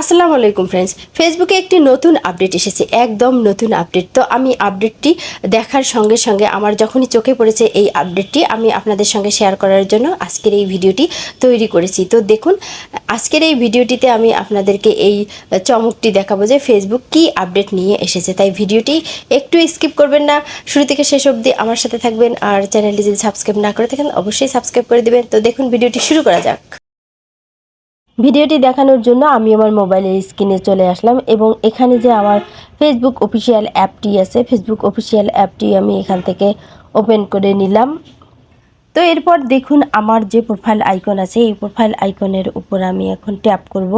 আসসালামু আলাইকুম ফ্রেন্ডস, ফেসবুকে একটি নতুন আপডেট এসেছে, একদম নতুন আপডেট। তো আমি আপডেটটি দেখার সঙ্গে সঙ্গে আমার যখনই চোখে পড়েছে এই আপডেটটি, আমি আপনাদের সঙ্গে শেয়ার করার জন্য আজকের এই ভিডিওটি তৈরি করেছি। তো দেখুন, আজকের এই ভিডিওটিতে আমি আপনাদেরকে এই চমকটি দেখাবো যে ফেসবুক কি আপডেট নিয়ে এসেছে। তাই ভিডিওটি একটু স্কিপ করবেন না, শুরু থেকে শেষ অবধি আমার সাথে থাকবেন। আর চ্যানেলটি যদি সাবস্ক্রাইব না করে থাকেন অবশ্যই সাবস্ক্রাইব করে দেবেন। তো দেখুন, ভিডিওটি শুরু করা যাক। ভিডিওটি দেখানোর জন্য আমি আমার মোবাইলের স্ক্রিনে চলে আসলাম এবং এখানে যে আমার ফেসবুক অফিসিয়াল অ্যাপটি আছে, ফেসবুক অফিসিয়াল অ্যাপটি আমি এখান থেকে ওপেন করে নিলাম। তো এরপর দেখুন, আমার যে প্রোফাইল আইকন আছে এই প্রোফাইল আইকনের উপর আমি এখন ট্যাপ করব।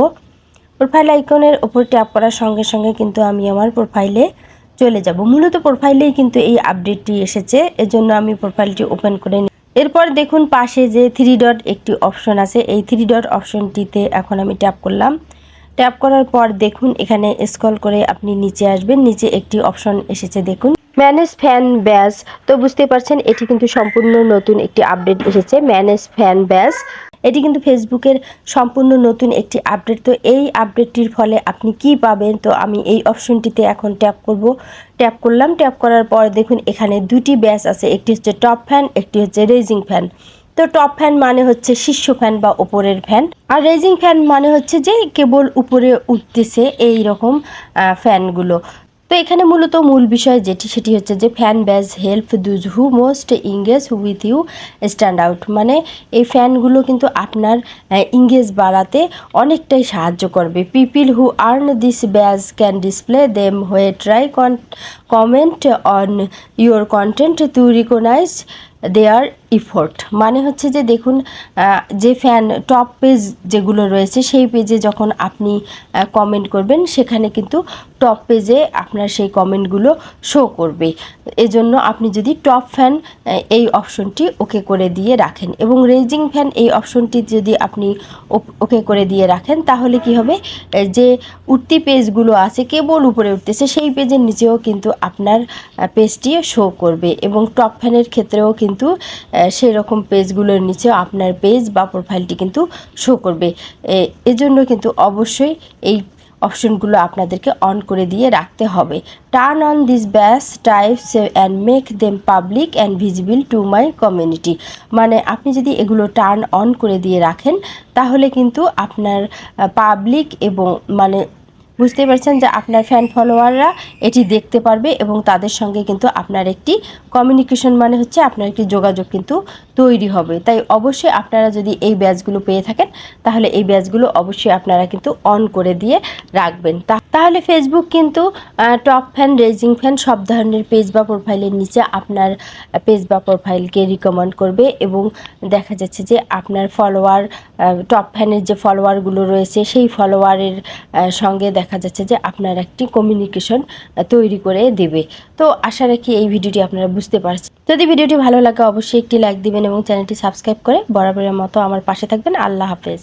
প্রোফাইল আইকনের উপর ট্যাপ করার সঙ্গে সঙ্গে কিন্তু আমি আমার প্রোফাইলে চলে যাব। মূলত প্রোফাইলেই কিন্তু এই আপডেটটি এসেছে, এজন্য আমি প্রোফাইলটি ওপেন করে এরপর দেখুন পাশে যে 3 ডট একটি অপশন আছে, এই 3 ডট অপশনটিতে এখন আমি ট্যাপ করলাম। ট্যাপ করার পর দেখুন এখানে স্ক্রল করে আপনি নিচে আসবেন। নিচে একটি অপশন এসেছে, দেখুন ম্যানেজ ফ্যান ব্যাজ। তো বুঝতে পারছেন এটি কিন্তু সম্পূর্ণ নতুন একটি আপডেট এসেছে, ম্যানেজ ফ্যান ব্যাজ। এটি কিন্তু ফেসবুকের সম্পূর্ণ নতুন একটি আপডেট। তো এই আপডেটটির ফলে আপনি কি পাবেন, তো আমি এই অপশনটিতে এখন ট্যাপ করব। ট্যাপ করলাম। ট্যাপ করার পর দেখুন এখানে দুটি ব্যাজ আছে, একটি হচ্ছে টপ ফ্যান, একটি হচ্ছে রেজিং ফ্যান। তো টপ ফ্যান মানে হচ্ছে শীর্ষ ফ্যান বা উপরের ফ্যান, আর রেজিং ফ্যান মানে হচ্ছে যে কেবল উপরে উঠতেছে এই রকম ফ্যানগুলো। তো এখানে মূলত মূল বিষয় যেটি সেটি হচ্ছে যে fan badge help those who most engage with you stand out. মানে এই ফ্যানগুলো কিন্তু আপনার ইংগেজ বাড়াতে অনেকটাই সাহায্য করবে। People who earn this badge can display them হয়ে try comment on your content to recognise their effort. মানে হচ্ছে যে দেখুন, যে ফ্যান টপ পেজ যেগুলো রয়েছে সেই পেজে যখন আপনি কমেন্ট করবেন সেখানে কিন্তু টপ পেজে আপনার সেই কমেন্টগুলো শো করবে। এজন্য আপনি যদি টপ ফ্যান এই অপশনটি ওকে করে দিয়ে রাখেন এবং রেজিং ফ্যান এই অপশনটি যদি আপনি ওকে করে দিয়ে রাখেন, তাহলে কি হবে, যে উঠতি পেজগুলো আছে কেবল উপরে উঠতেছে সেই পেজের নিচেও কিন্তু আপনার পেজটি শো করবে এবং টপ ফ্যানের ক্ষেত্রেও কিন্তু সেরকম পেজগুলোর নিচেও আপনার পেজ বা প্রোফাইলটি কিন্তু শো করবে। এজন্য কিন্তু অবশ্যই এই অপশনগুলো আপনাদেরকে অন করে দিয়ে রাখতে হবে। Turn on this badge types and make them public and visible to my community. মানে আপনি যদি এগুলো টার্ন অন করে দিয়ে রাখেন তাহলে কিন্তু আপনার পাবলিক এবং মানে বুঝতে পারছেন যে আপনার ফ্যান ফলোয়াররা এটি দেখতে পারবে এবং তাদের সঙ্গে কিন্তু আপনার একটি কমিউনিকেশন মানে হচ্ছে আপনার একটি যোগাযোগ কিন্তু তৈরি হবে। তাই অবশ্যই আপনারা যদি এই ব্যাজগুলো পেয়ে থাকেন তাহলে এই ব্যাজগুলো অবশ্যই আপনারা কিন্তু অন করে দিয়ে রাখবেন। তাহলে ফেসবুক কিন্তু টপ ফ্যান, রেজিং ফ্যান সব ধরনের পেজ বা প্রোফাইলের নিচে আপনার পেজ বা প্রোফাইলকে রিকমেন্ড করবে এবং দেখা যাচ্ছে যে আপনার ফলোয়ার, টপ ফ্যানের যে ফলোয়ারগুলো রয়েছে সেই ফলোয়ারের সঙ্গে দেখা যাচ্ছে যে আপনার একটি কমিউনিকেশন তৈরি করে দেবে। তো আশা রাখি এই ভিডিওটি আপনারা বুঝতে পারছেন। যদি ভিডিওটি ভালো লাগে অবশ্যই একটি লাইক দিবেন এবং চ্যানেলটি সাবস্ক্রাইব করে বরাবরের মতো আমার পাশে থাকবেন। আল্লাহ হাফেজ।